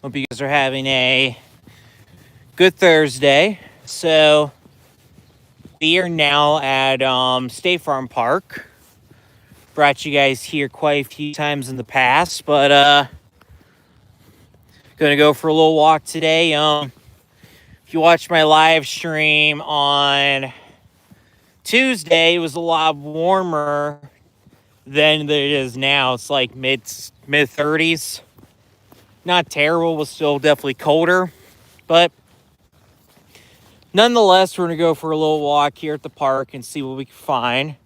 Hope you guys are having a good Thursday. So we are now at State Farm Park. Brought you guys here quite a few times in the past, but gonna go for a little walk today. If you watched my live stream on Tuesday, it was a lot warmer than it is now. It's like mid 30s. Not terrible, but still definitely colder. But nonetheless, we're gonna go for a little walk here at the park and see what we can find.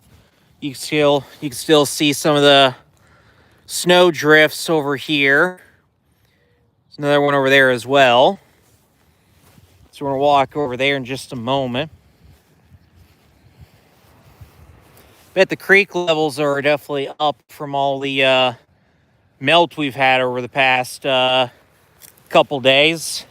You can still see some of the snow drifts over here. There's another one over there as well. So we're gonna walk over there in just a moment. Bet the creek levels are definitely up from all the melt we've had over the past couple days.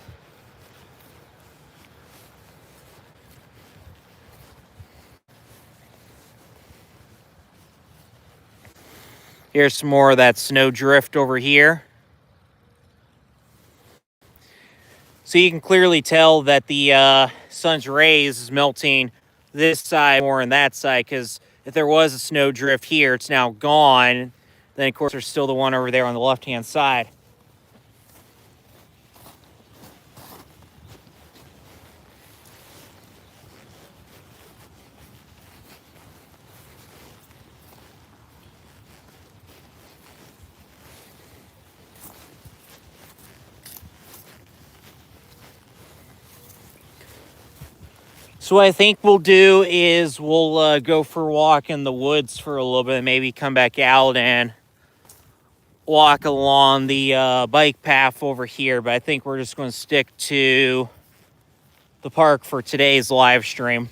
Here's some more of that snow drift over here. So you can clearly tell that the sun's rays is melting this side more than that side, because if there was a snow drift here, it's now gone. Then, of course, there's still the one over there on the left-hand side. So what I think we'll do is we'll go for a walk in the woods for a little bit, and maybe come back out and walk along the bike path over here. But I think we're just going to stick to the park for today's live stream.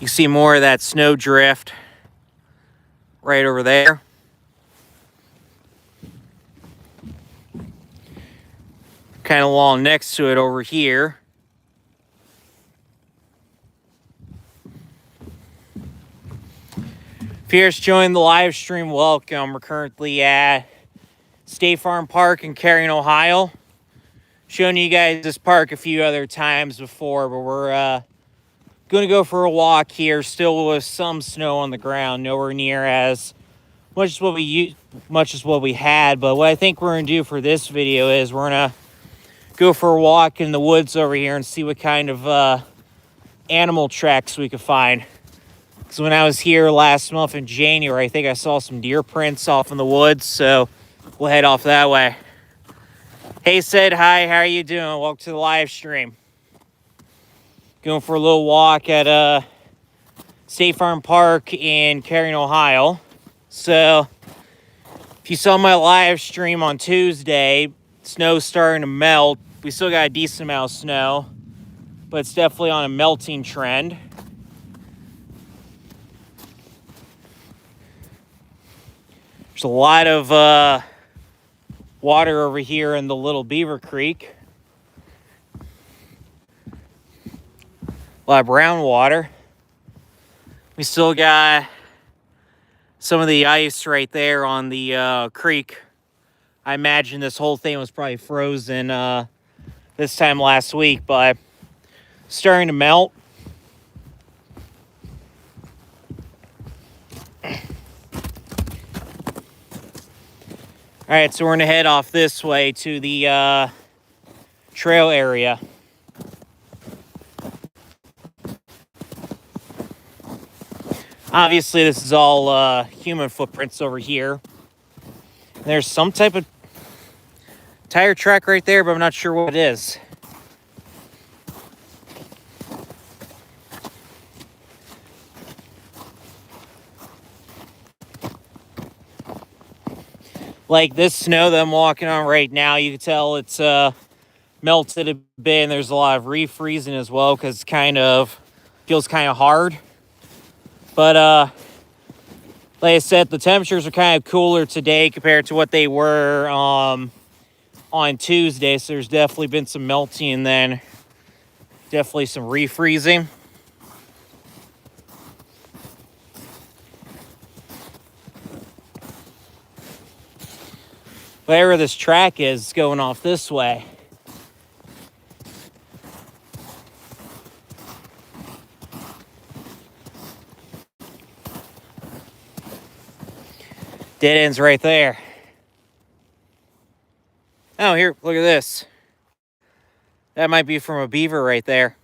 You see more of that snow drift right over there. Kind of along next to it over here. If you're just joining the live stream, welcome. We're currently at State Farm Park in Kettering, Ohio. Shown you guys this park a few other times before, but we're going to go for a walk here, still with some snow on the ground, nowhere near as much as what we had. But what I think we're going to do for this video is we're going to go for a walk in the woods over here and see what kind of animal tracks we could find. Because when I was here last month in January, I think I saw some deer prints off in the woods, so we'll head off that way. Hey, Sid, hi, how are you doing? Welcome to the live stream. Going for a little walk at State Farm Park in Kettering, Ohio. So, if you saw my live stream on Tuesday, snow's starting to melt. We still got a decent amount of snow, but it's definitely on a melting trend. There's a lot of water over here in the Little Beaver Creek. A lot of brown water. We still got some of the ice right there on the creek. I imagine this whole thing was probably frozen this time last week, but starting to melt. All right, so we're gonna head off this way to the trail area. Obviously, this is all human footprints over here. There's some type of tire track right there, but I'm not sure what it is. Like this snow that I'm walking on right now, you can tell it's melted a bit, and there's a lot of refreezing as well because it feels kind of hard. But like I said, the temperatures are kind of cooler today compared to what they were on Tuesday. So there's definitely been some melting and then definitely some refreezing. whatever this track is going off this way. Dead end's right there. Oh, here, look at this. That might be from a beaver right there.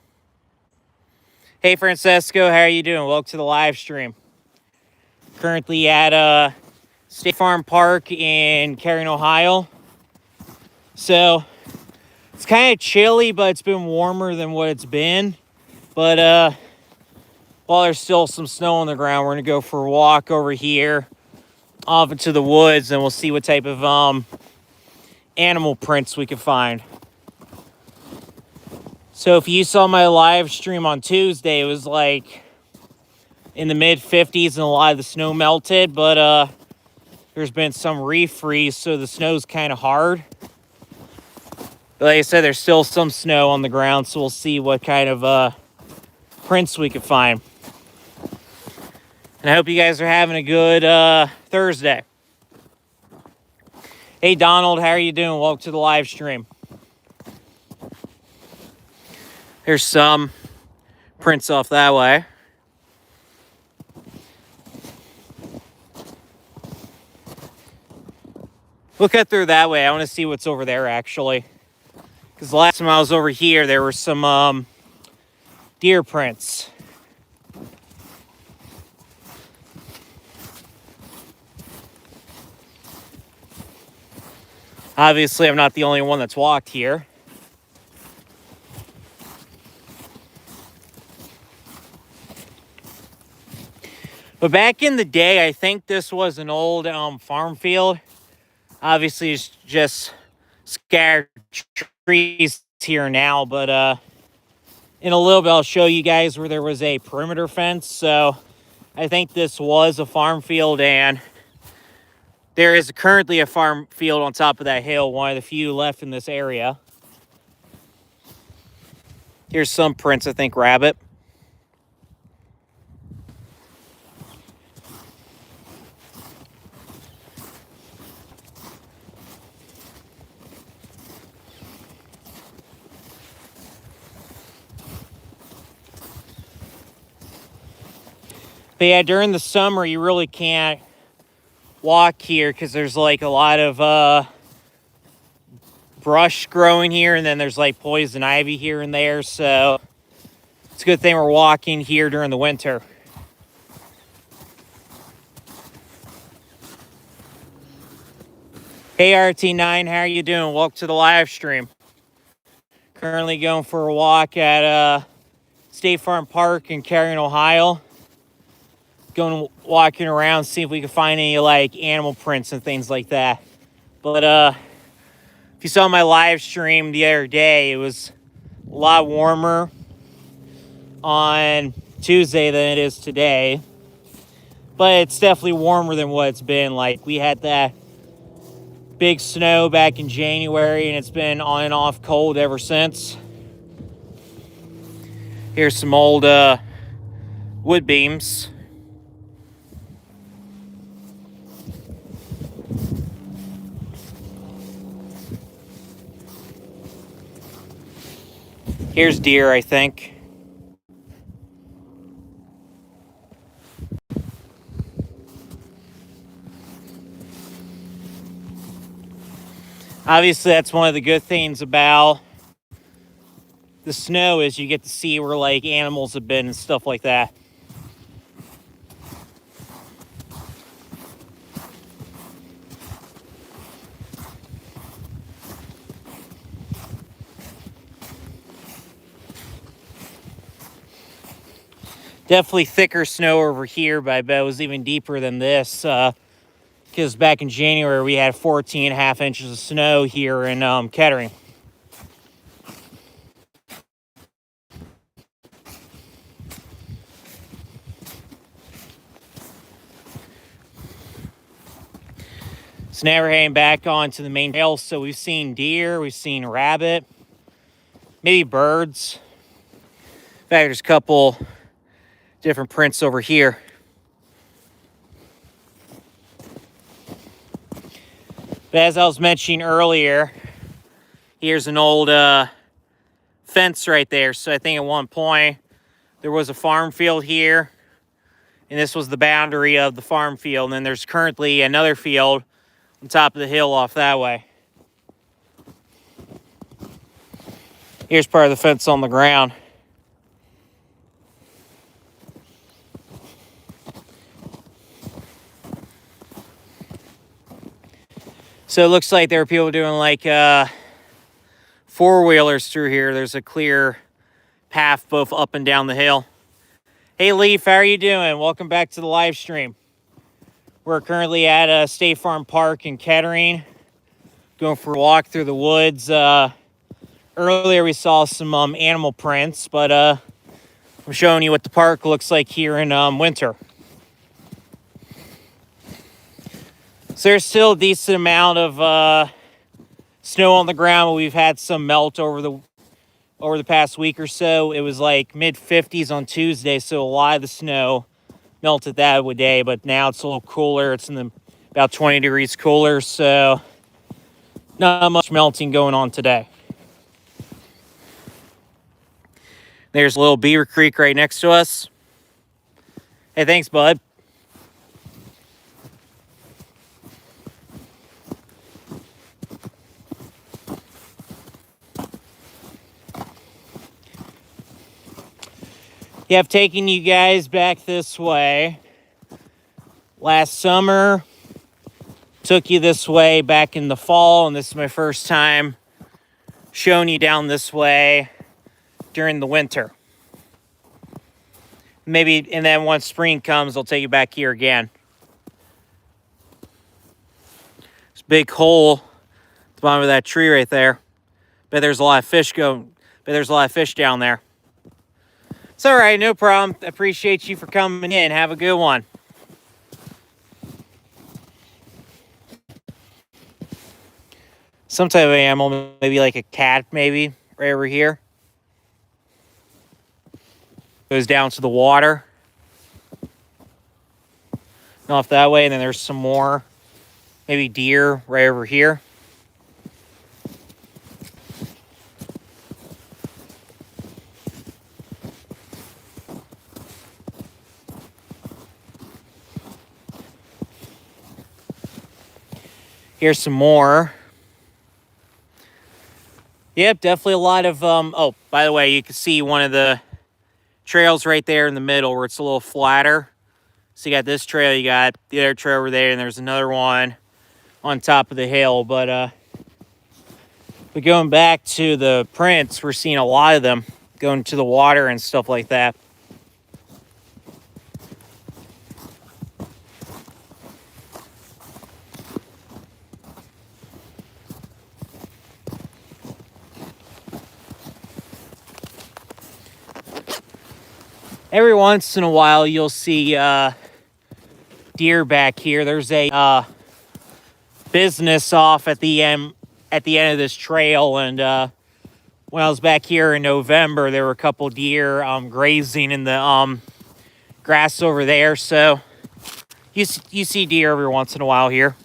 Hey, Francesco, how are you doing? Welcome to the live stream. Currently at State Farm Park in Kettering, Ohio. So, it's kind of chilly, but it's been warmer than what it's been. But while there's still some snow on the ground, we're going to go for a walk over here off into the woods, and we'll see what type of animal prints we can find. So if you saw my live stream on Tuesday, it was like in the mid 50s and a lot of the snow melted, but there's been some refreeze, so the snow's kind of hard. But like I said, there's still some snow on the ground, so we'll see what kind of prints we can find. And I hope you guys are having a good Thursday. Hey, Donald, how are you doing? Welcome to the live stream. Here's some prints off that way. We'll cut through that way. I want to see what's over there, actually. Because the last time I was over here, there were some deer prints. Obviously, I'm not the only one that's walked here. But back in the day, I think this was an old farm field. Obviously, it's just scattered trees here now. But in a little bit, I'll show you guys where there was a perimeter fence. So I think this was a farm field, and there is currently a farm field on top of that hill, one of the few left in this area. Here's some prints, I think, rabbit. But yeah, during the summer, you really can't walk here because there's like a lot of brush growing here, and then there's like poison ivy here and there, so it's a good thing we're walking here during the winter. Hey RT9, how are you doing? Welcome to the live stream. Currently going for a walk at State Farm Park in Kettering, Ohio. Going walking around, see if we can find any like animal prints and things like that. But if you saw my live stream the other day, it was a lot warmer on Tuesday than it is today. But it's definitely warmer than what it's been. Like, we had that big snow back in January, and it's been on and off cold ever since. Here's some old wood beams. Here's deer, I think. Obviously, that's one of the good things about the snow is you get to see where like animals have been and stuff like that. Definitely thicker snow over here, but I bet it was even deeper than this. Because back in January, we had 14.5 inches of snow here in Kettering. So now we're heading back onto the main trail. So we've seen deer, we've seen rabbit, maybe birds. In fact, there's a couple different prints over here. But as I was mentioning earlier, here's an old fence right there. So I think at one point there was a farm field here, and this was the boundary of the farm field. And then there's currently another field on top of the hill off that way. Here's part of the fence on the ground. So it looks like there were people doing like four-wheelers through here. There's a clear path both up and down the hill. Hey Leaf, how are you doing? Welcome back to the live stream. We're currently at State Farm Park in Kettering, going for a walk through the woods. Earlier we saw some animal prints, but I'm showing you what the park looks like here in winter. So there's still a decent amount of snow on the ground, but we've had some melt over the past week or so. It was like mid-50s on Tuesday, so a lot of the snow melted that day, but now it's a little cooler. It's about 20 degrees cooler, so not much melting going on today. There's a little Beaver Creek right next to us. Hey, thanks, bud. Yeah, I've taken you guys back this way. Last summer, took you this way back in the fall, and this is my first time showing you down this way during the winter. Maybe, and then once spring comes, I'll take you back here again. There's a big hole at the bottom of that tree right there. Bet there's a lot of fish down there. It's all right, no problem. I appreciate you for coming in. Have a good one. Some type of animal, maybe like a cat, maybe, right over here. Goes down to the water. And off that way, and then there's some more, maybe deer right over here. Here's some more. Yep, definitely a lot of, oh, by the way, you can see one of the trails right there in the middle where it's a little flatter. So you got this trail, you got the other trail over there, and there's another one on top of the hill. But going back to the prints, we're seeing a lot of them going to the water and stuff like that. Every once in a while, you'll see deer back here. There's a business off at the end of this trail, and when I was back here in November, there were a couple deer grazing in the grass over there. So you see deer every once in a while here.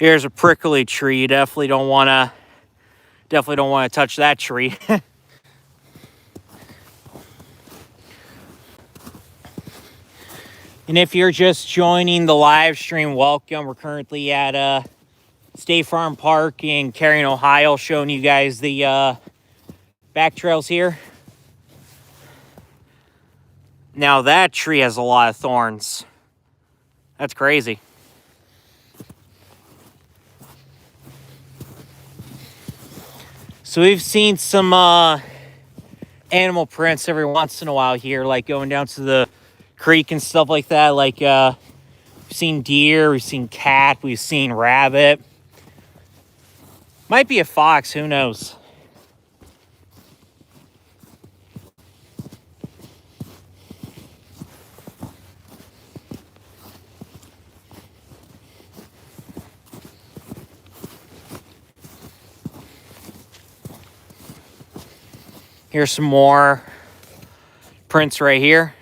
Here's a prickly tree. You definitely don't want to touch that tree. And if you're just joining the live stream, welcome. We're currently at State Farm Park in Kettering, Ohio, showing you guys the back trails here. Now that tree has a lot of thorns. That's crazy. So we've seen some animal prints every once in a while here, like going down to the creek and stuff like that. Like we've seen deer, we've seen cat, we've seen rabbit. Might be a fox, who knows? Here's some more prints right here.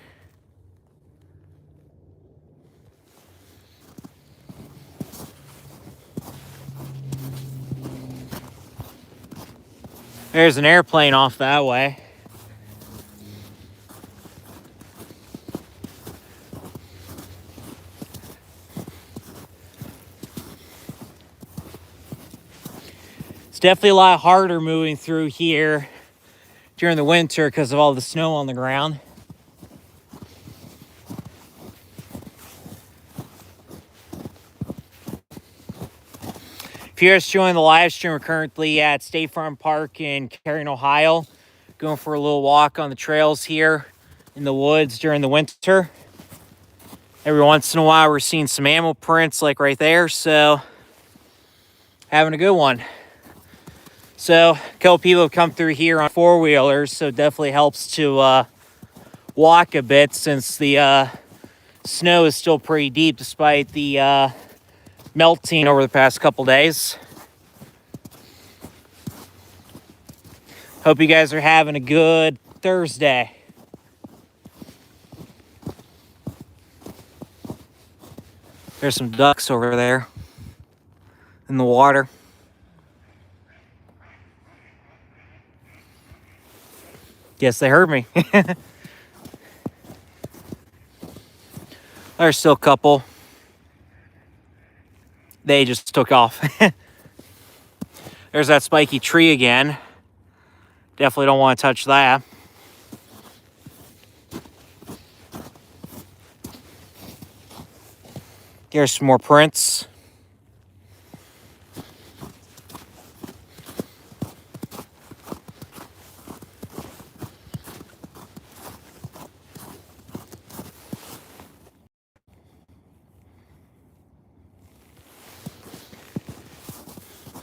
There's an airplane off that way. It's definitely a lot harder moving through here during the winter because of all the snow on the ground. If you're just joining the live stream, we're currently at State Farm Park in Kettering, Ohio, going for a little walk on the trails here in the woods during the winter. Every once in a while, we're seeing some animal prints like right there, so having a good one. So a couple people have come through here on four-wheelers, so it definitely helps to walk a bit since the snow is still pretty deep despite the melting over the past couple days. Hope you guys are having a good Thursday. There's some ducks over there in the water. Yes, they heard me. There's still a couple. They just took off. There's that spiky tree again. Definitely don't want to touch that. Here's some more prints.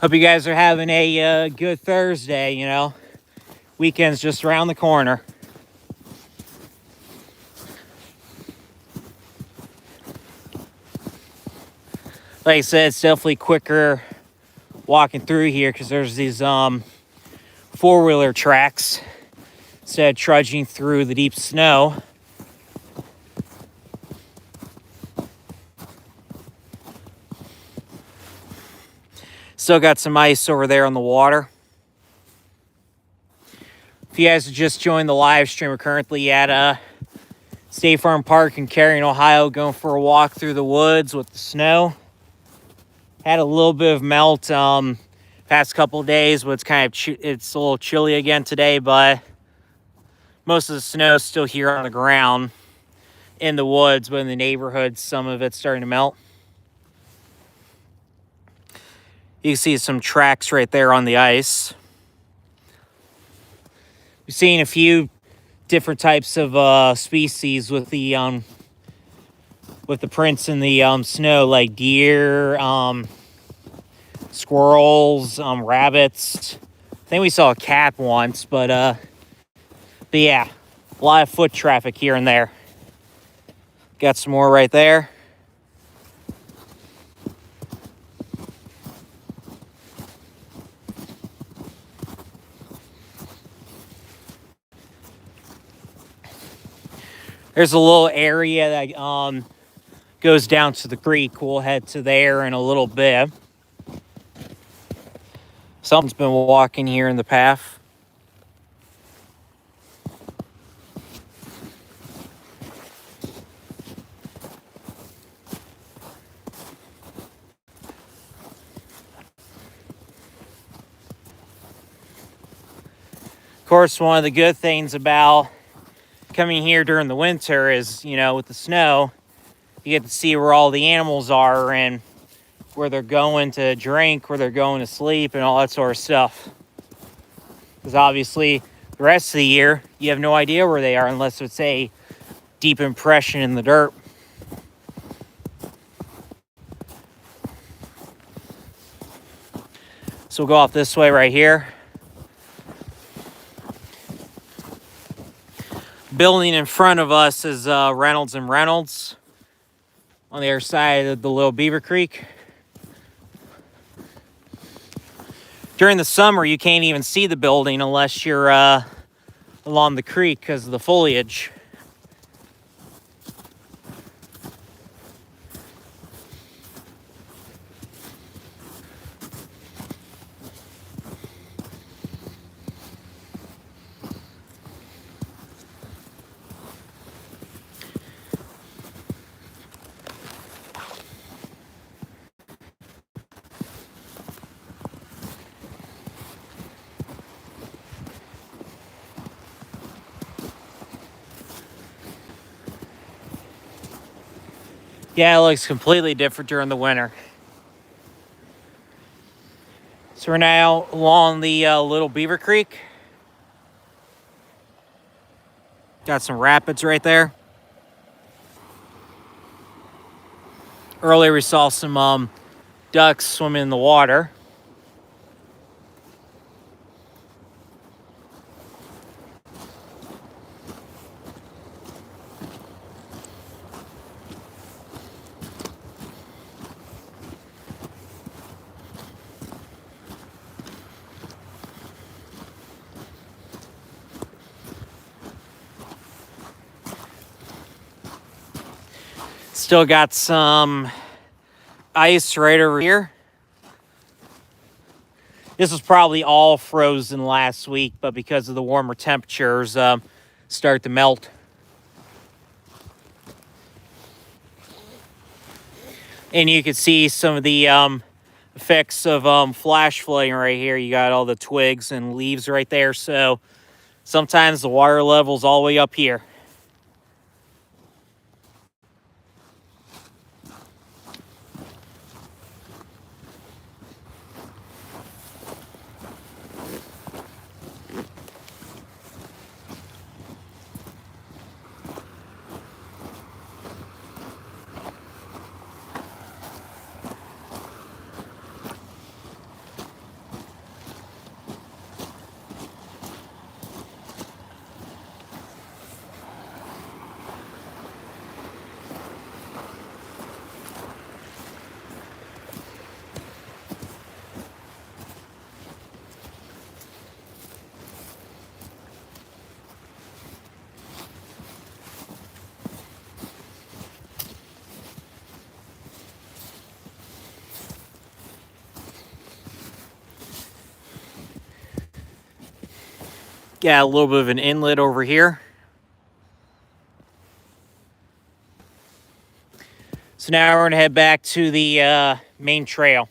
Hope you guys are having a good Thursday, you know. Weekend's just around the corner. Like I said, it's definitely quicker walking through here because there's these four-wheeler tracks instead of trudging through the deep snow. Still got some ice over there on the water. If you guys have just joined the live stream, we're currently at State Farm Park in Kettering, Ohio, going for a walk through the woods with the snow. Had a little bit of melt past couple days, but it's a little chilly again today, but most of the snow is still here on the ground in the woods, but in the neighborhood, some of it's starting to melt. You can see some tracks right there on the ice. We've seen a few different types of species with the prints in the snow, like deer, squirrels, rabbits. I think we saw a cat once, but yeah, a lot of foot traffic here and there. Got some more right there. There's a little area that goes down to the creek. We'll head to there in a little bit. Something's been walking here in the path. Of course, one of the good things about coming here during the winter is, you know, with the snow, you get to see where all the animals are and where they're going to drink, where they're going to sleep, and all that sort of stuff. Because obviously, the rest of the year, you have no idea where they are unless it's a deep impression in the dirt. So we'll go off this way right here. Building in front of us is Reynolds and Reynolds on the other side of the Little Beaver Creek. During the summer, you can't even see the building unless you're along the creek because of the foliage. Yeah, it looks completely different during the winter. So we're now along the Little Beaver Creek. Got some rapids right there. Earlier we saw some ducks swimming in the water. Still got some ice right over here. This was probably all frozen last week, but because of the warmer temperatures, start to melt. And you can see some of the effects of flash flooding right here. You got all the twigs and leaves right there. So sometimes the water level's all the way up here. Got a little bit of an inlet over here. So now we're going to head back to the main trail.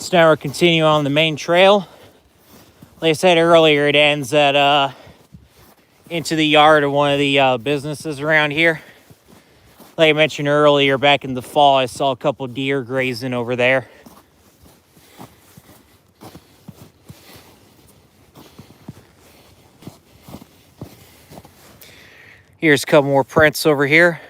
So now we're continuing on the main trail. Like I said earlier, it ends at into the yard of one of the businesses around here. Like I mentioned earlier, back in the fall, I saw a couple deer grazing over there. Here's a couple more prints over here.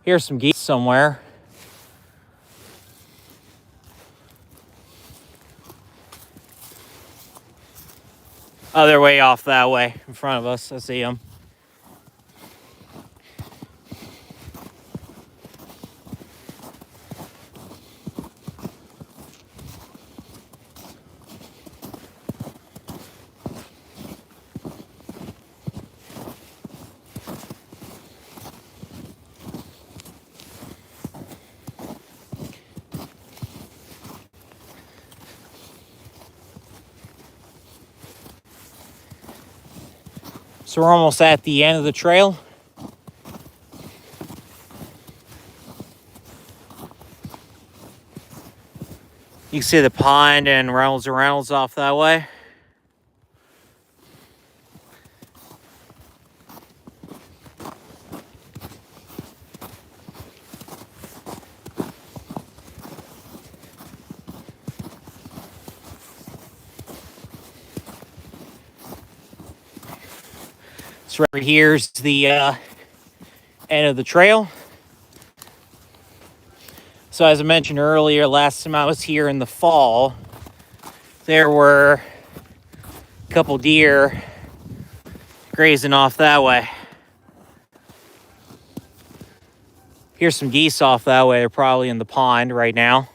Here's some geese somewhere. Oh, they're way off that way in front of us. I see them. So we're almost at the end of the trail. You can see the pond and Reynolds off that way. So right here's the end of the trail. So as I mentioned earlier, last time I was here in the fall, there were a couple deer grazing off that way. Here's some geese off that way. They're probably in the pond right now.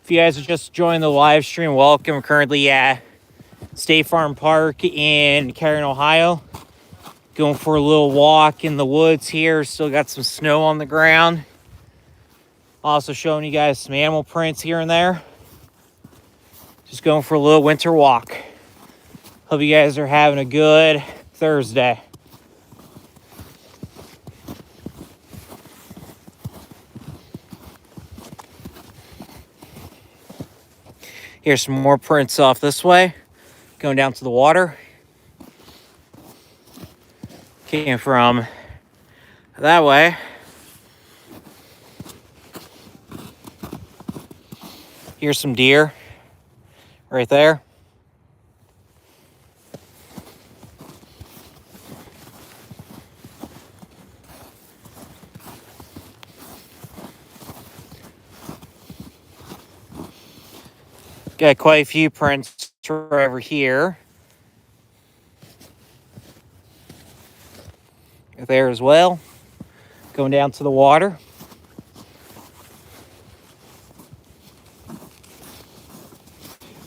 If you guys are just joining the live stream, welcome. We're currently at State Farm Park in Kettering, Ohio. Going for a little walk in the woods here. Still got some snow on the ground. Also showing you guys some animal prints here and there. Just going for a little winter walk. Hope you guys are having a good Thursday. Here's some more prints off this way. Going down to the water. Came from that way. Here's some deer right there. Got quite a few prints right over here. There as well. Going down to the water.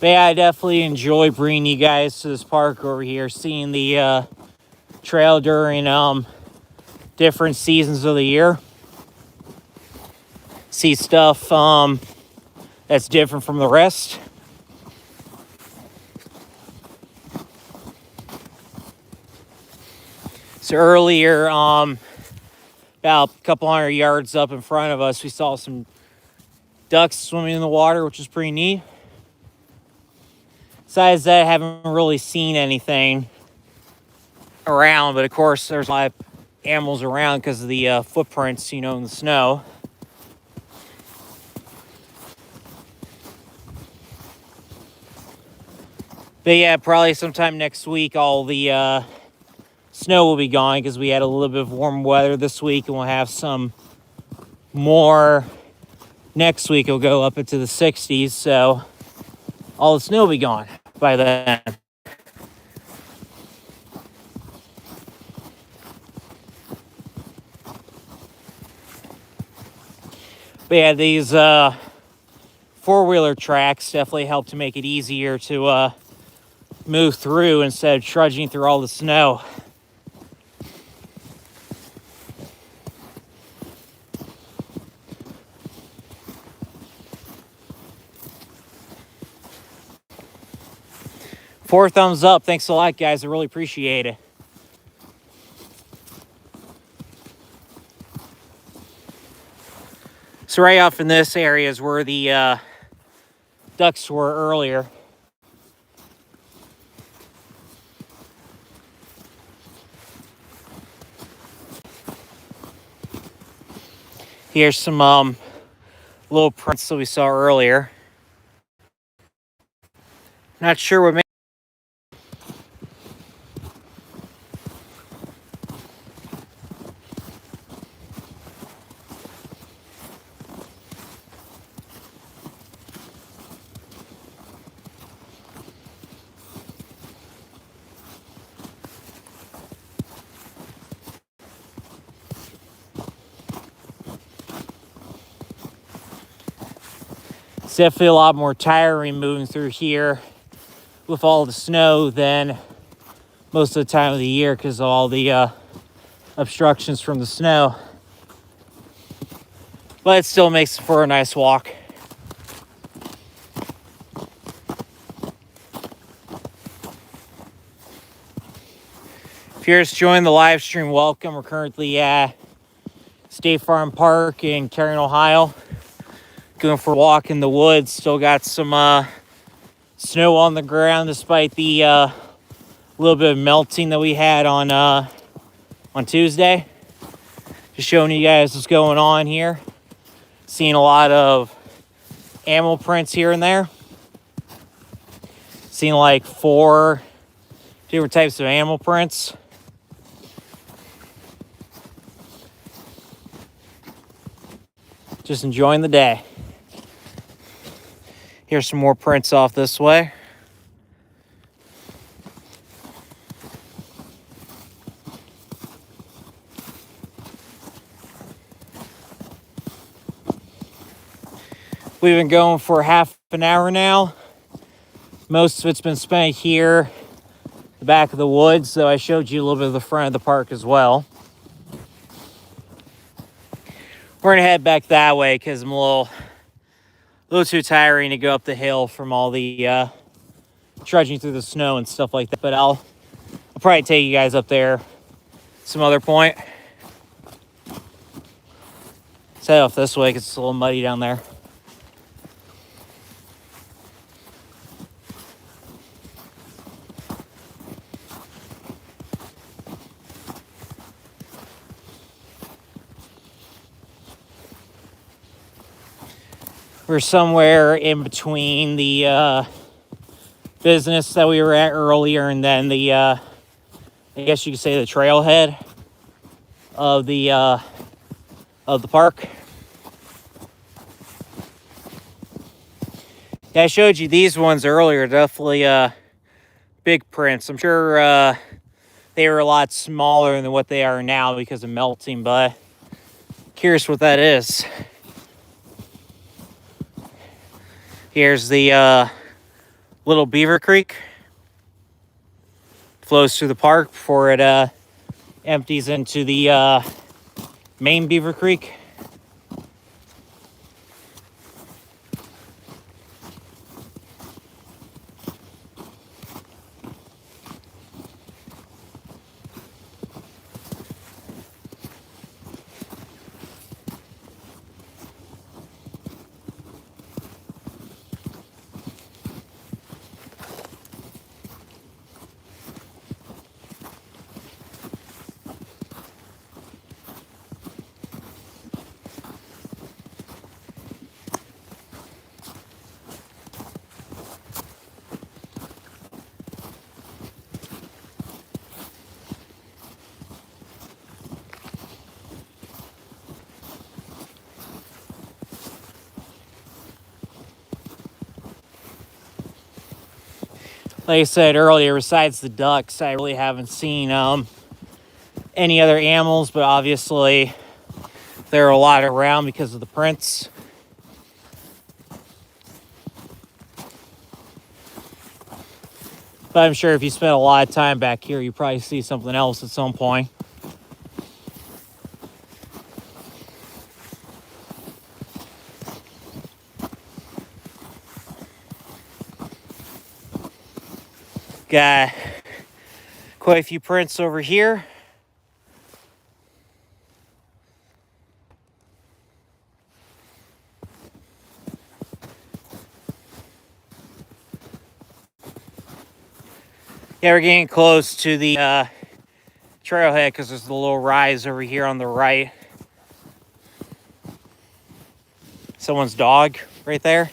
But yeah, I definitely enjoy bringing you guys to this park over here, seeing the trail during different seasons of the year. See stuff that's different from the rest. So earlier, about a couple hundred yards up in front of us, we saw some ducks swimming in the water, which is pretty neat. Besides that, I haven't really seen anything around, but of course there's a lot of animals around because of the footprints, in the snow. But yeah, probably sometime next week all the snow will be gone because we had a little bit of warm weather this week, and we'll have some more next week. It'll go up into the 60s, so all the snow will be gone by then. But yeah, these four-wheeler tracks definitely help to make it easier to move through instead of trudging through all the snow. Four thumbs up. Thanks a lot, guys. I really appreciate it. So right off in this area is where the ducks were earlier. Here's some little prints that we saw earlier. Not sure what made. It's definitely a lot more tiring moving through here with all the snow than most of the time of the year because of all the obstructions from the snow. But it still makes for a nice walk. If you're just joining the live stream, welcome. We're currently at State Farm Park in Kettering, Ohio. going for a walk in the woods. Still got some snow on the ground despite the little bit of melting that we had on Tuesday. Just showing you guys what's going on here. Seeing a lot of animal prints here and there. Seeing like 4 different types of animal prints. Just enjoying the day. Here's some more prints off this way. We've been going for half an hour now. Most of it's been spent here, the back of the woods, so I showed you a little bit of the front of the park as well. We're gonna head back that way because I'm a little too tiring to go up the hill from all the trudging through the snow and stuff like that. But I'll probably take you guys up there some other point. Let's head off this way because it's a little muddy down there. We're somewhere in between the business that we were at earlier and then the, I guess you could say the trailhead of the park. Yeah, I showed you these ones earlier. Definitely big prints. I'm sure they were a lot smaller than what they are now because of melting, but curious what that is. Here's the Little Beaver Creek. Flows through the park before it empties into the main Beaver Creek. Like I said earlier, besides the ducks, I really haven't seen any other animals, but obviously there are a lot around because of the prints. But I'm sure if you spend a lot of time back here, you probably see something else at some point. Got quite a few prints over here. Yeah, we're getting close to the trailhead because there's a little rise over here on the right. Someone's dog right there.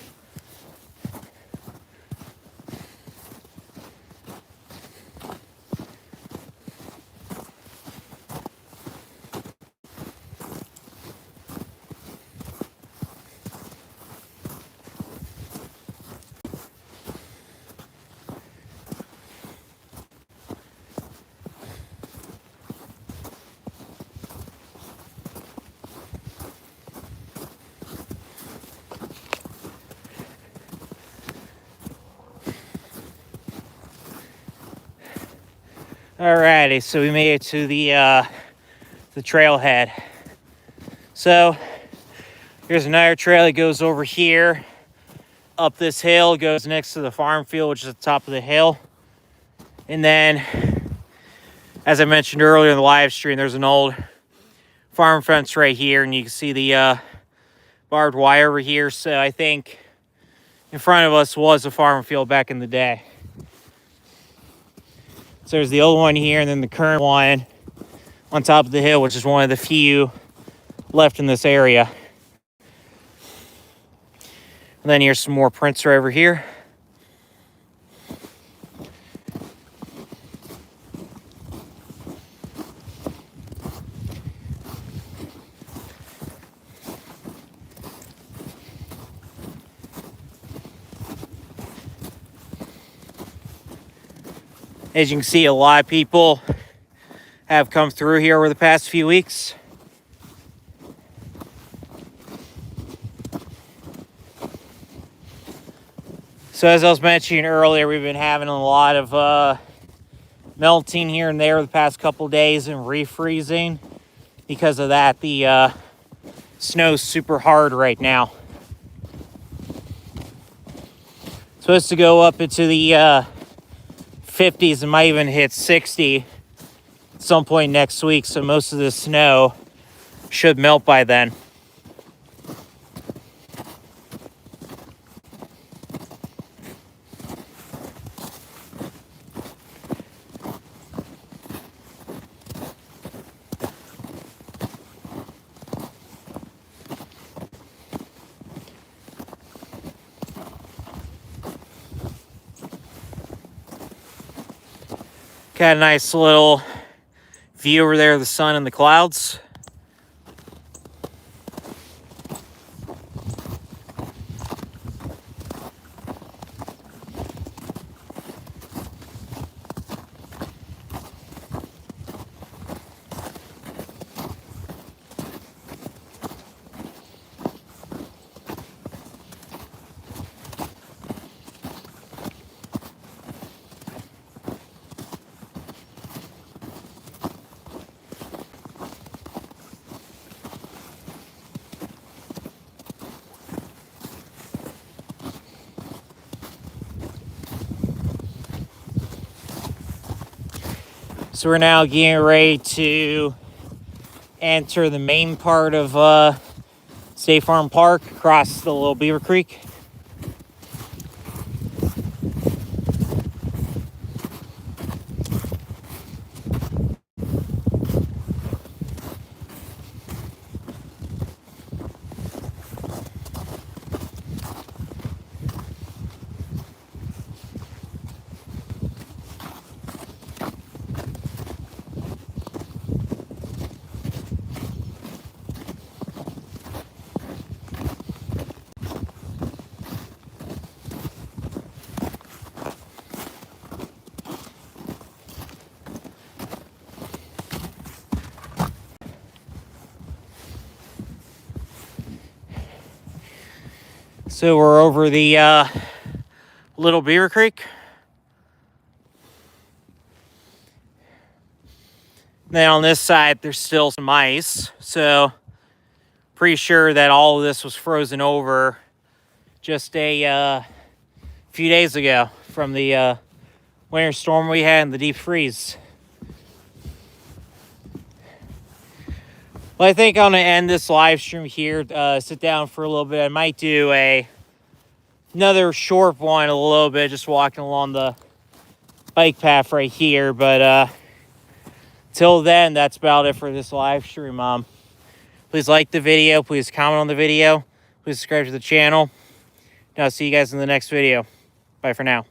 Alrighty, so we made it to the trailhead. So here's another trail that goes over here, up this hill, goes next to the farm field, which is at the top of the hill. And then, as I mentioned earlier in the live stream, there's an old farm fence right here, and you can see the barbed wire over here. So I think in front of us was a farm field back in the day. So there's the old one here, and then the current one on top of the hill, which is one of the few left in this area. And then here's some more prints right over here. As you can see, a lot of people have come through here over the past few weeks. So as I was mentioning earlier, we've been having a lot of melting here and there the past couple days and refreezing. Because of that, the snow's super hard right now. It's supposed to go up into the 50s and might even hit 60 at some point next week, so most of the snow should melt by then. Got a nice little view over there of the sun and the clouds. So we're now getting ready to enter the main part of State Farm Park, across the little Beaver Creek. So we're over the Little Beaver Creek. Then on this side, there's still some ice. So pretty sure that all of this was frozen over just a few days ago from the winter storm we had and the deep freeze. Well, I think I'm going to end this live stream here, sit down for a little bit. I might do another short one a little bit, just walking along the bike path right here. But till then, that's about it for this live stream. Please like the video. Please comment on the video. Please subscribe to the channel. And I'll see you guys in the next video. Bye for now.